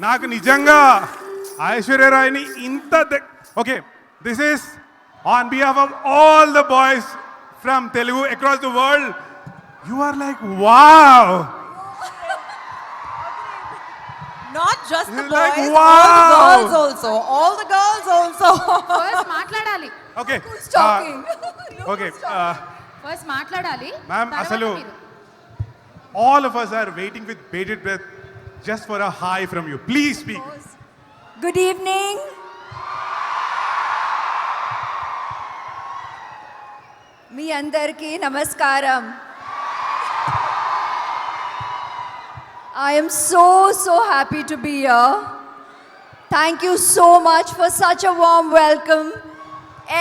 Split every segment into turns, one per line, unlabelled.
నాకు నిజంగా ఐశ్వర్య రాయ్ని okay this is on behalf of all the boys from Telugu across the world you are like wow
Not just the
You're
boys,
like,
all the
wow.
girls also. All the girls also.
First మాట్లాడాలి
okay
Who's talking?
Okay
first మాట్లాడాలి
ma'am
తర్వాత
అసలు
మీరు.
all of us are waiting with bated breath just for a hi from you. Please speak.
Good evening. మీ అందరికీ నమస్కారం. I am so happy to be here. Thank you so much for such a warm welcome.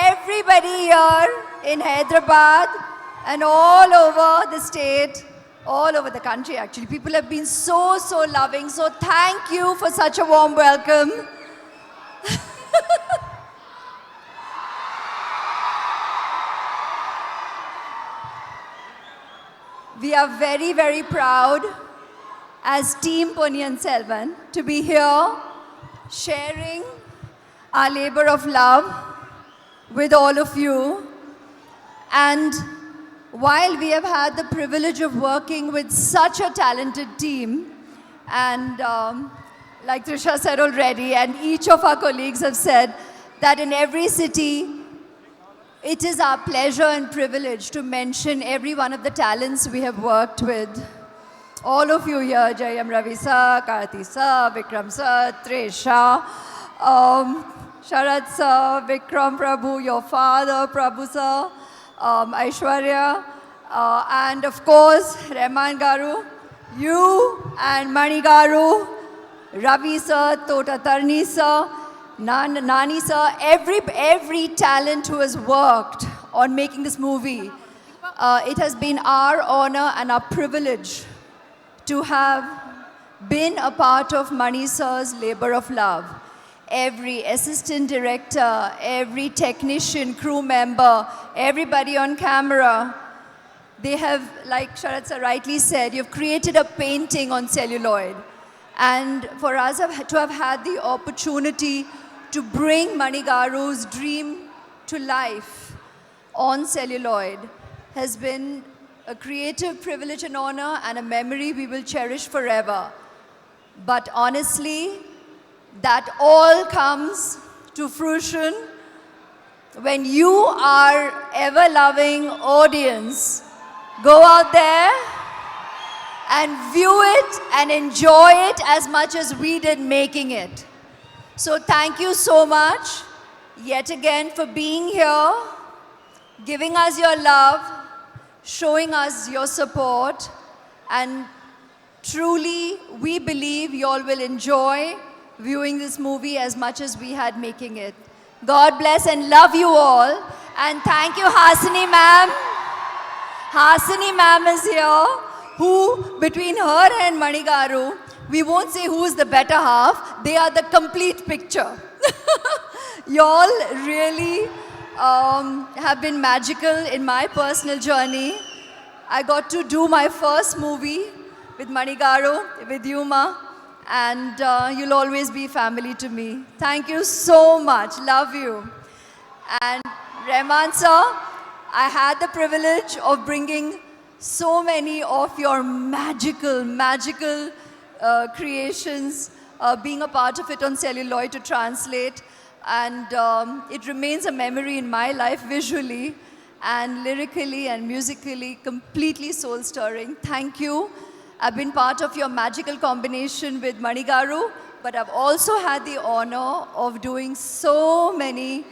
Everybody here in Hyderabad and all over the state, all over the country actually. People have been so loving. So thank you for such a warm welcome. We are very proud as Team Ponniyin Selvan to be here sharing our labor of love with all of you. And while we have had the privilege of working with such a talented team, and like Trisha said already, and each of our colleagues have said, that in every city, it is our pleasure and privilege to mention every one of the talents we have worked with. All of you here, Jayam Ravi sir, Karthi sir, Vikram sir, Trisha, Sharad sir, Vikram Prabhu, your father, Prabhu sir, Aishwarya, and of course, Rahman Garu, you and Mani Garu, Ravi sir, Tota Tarni sir, Nani sir, every talent who has worked on making this movie. It has been our honor and our privilege to have been a part of Mani sir's labor of love. Every assistant director, every technician, crew member, everybody on camera, they have, like Sharad sir rightly said, you've created a painting on celluloid. And for us to have had the opportunity to bring Mani Garu's dream to life on celluloid has been a creative privilege and honor and a memory we will cherish forever. But honestly, that all comes to fruition when you, our ever-loving audience, go out there and view it and enjoy it as much as we did making it. So thank you so much yet again for being here, giving us your love, showing us your support, and truly we believe you all will enjoy viewing this movie as much as we had making it. God bless and love you all, and thank you Hasini ma'am. Hasini ma'am is here, who between her and Mani Garu, we won't say who is the better half, they are the complete picture. Y'all really have been magical in my personal journey. I got to do my first movie with Mani Garu, with Yuma, and you'll always be family to me. Thank you so much, love you. And Rahman sir, I had the privilege of bringing so many of your magical creations, being a part of it on celluloid to translate, and it remains a memory in my life visually and lyrically and musically, completely soul-stirring. Thank you. I've been part of your magical combination with Mani Garu, but I've also had the honor of doing so many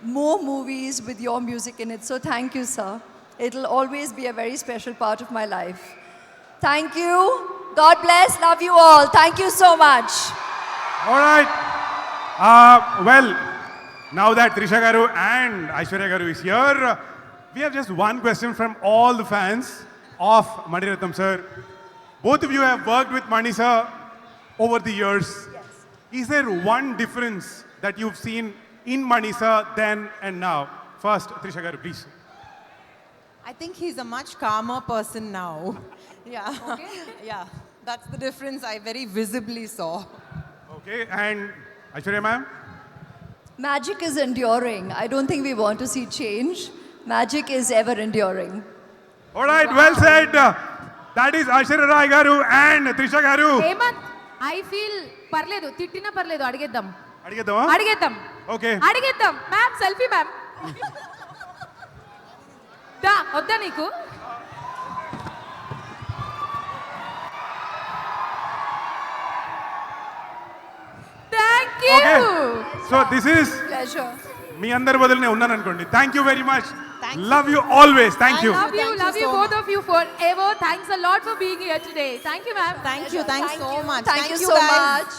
more movies with your music in it. So thank you, sir. It'll always be a very special part of my life. Thank you. God bless. Love you all. Thank you so much.
All right. Well, now that Trisha Garu and Aishwarya Garu is here, we have just one question from all the fans of Mani Ratnam sir. Both of you have worked with Mani sir over the years.
Yes.
Is there one difference that you've seen in Mani sir then and now? First, Trisha Garu, please.
I think he's a much calmer person now. Yeah. Yeah. That's the difference I very visibly saw.
Oh, Okay, and Aishwarya ma'am?
Magic is enduring. I don't think we want to see change. Magic is ever enduring.
All right, well said. That is Aishwarya Rai garu and Trisha garu.
Hemanth I feel పర్లేదు తిట్టినా పర్లేదు అడిగేద్దాం
అడిగేద్దామా?
అడిగేద్దాం
Okay.
అడిగేద్దాం ma'am selfie ma'am దా వద్దా నీకు thank you
Okay. So this is
Pleasure.
మీ అందరి బదులు నేను ఉన్నాను అనుకోండి. Thank you very much.
Thank you.
Love you always. Thank
I
you.
love
love you
so
both
much.
of you forever. Thanks a lot for being here today. Thank you, ma'am.
Thank you. Thanks so much.
Thank you
you
so
guys.
much.